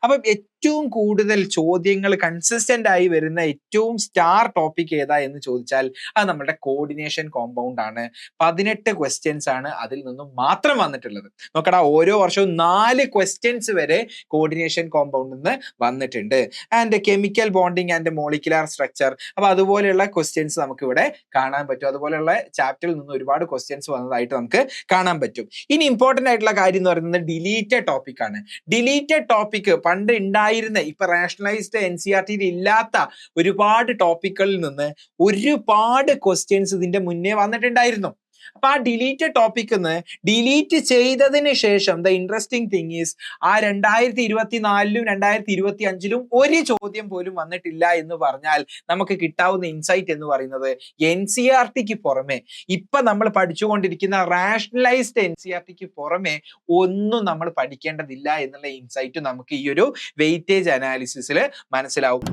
അപ്പം ഏറ്റവും കൂടുതൽ ചോദ്യങ്ങൾ കൺസിസ്റ്റന്റ് ആയി വരുന്ന ഏറ്റവും സ്റ്റാർ ടോപ്പിക് ഏതാ എന്ന് ചോദിച്ചാൽ അത് നമ്മുടെ കോർഡിനേഷൻ കോമ്പൗണ്ട് ആണ്. 18 ക്വസ്റ്റ്യൻസ് ആണ് അതിൽ നിന്നും മാത്രം വന്നിട്ടുള്ളത്. നോക്കടാ, ഓരോ വർഷവും 4 ക്വസ്റ്റ്യൻസ് വരെ കോർഡിനേഷൻ കോമ്പൗണ്ടിൽ നിന്ന് വന്നിട്ടുണ്ട്. And chemical bonding and molecular structure, അപ്പൊ അതുപോലെയുള്ള ക്വസ്റ്റ്യൻസ് നമുക്ക് ഇവിടെ കാണാൻ പറ്റും. അതുപോലെയുള്ള ചാപ്റ്ററിൽ നിന്ന് ഒരുപാട് ക്വസ്റ്റ്യൻസ് വന്നതായിട്ട് നമുക്ക് കാണാൻ പറ്റും. ഇനി ഇമ്പോർട്ടന്റ് ആയിട്ടുള്ള കാര്യം എന്ന് പറയുന്നത് ഡിലീറ്റഡ് ടോപ്പിക് ആണ്. ഡിലീറ്റഡ് ടോപ്പിക് പണ്ട് ഉണ്ടായിരുന്ന, ഇപ്പൊ റാഷണലൈസ്ഡ് NCERT-യിൽ ഇല്ലാത്ത ഒരുപാട് ടോപ്പിക്കുകളിൽ നിന്ന് ഒരുപാട് ക്വസ്റ്റ്യൻസ് ഇതിന്റെ മുന്നേ വന്നിട്ടുണ്ടായിരുന്നു. അപ്പൊ ആ ഡിലീറ്റഡ് ടോപ്പിക്ന്ന് ഡിലീറ്റ് ചെയ്തതിന് ശേഷം ദ ഇൻട്രസ്റ്റിംഗ് തിങ് ഈസ് ആ 2024-ലും 2025-ലും ഒരു ചോദ്യം പോലും വന്നിട്ടില്ല എന്ന് പറഞ്ഞാൽ നമുക്ക് കിട്ടാവുന്ന ഇൻസൈറ്റ് എന്ന് പറയുന്നത് NCERT-ക്ക് പുറമെ ഇപ്പൊ നമ്മൾ പഠിച്ചുകൊണ്ടിരിക്കുന്ന റാഷണലൈസ്ഡ് NCERT-ക്ക് പുറമെ ഒന്നും നമ്മൾ പഠിക്കേണ്ടതില്ല എന്നുള്ള ഇൻസൈറ്റ് നമുക്ക് ഈ ഒരു വെയിറ്റേജ് അനാലിസിസിൽ മനസ്സിലാവും.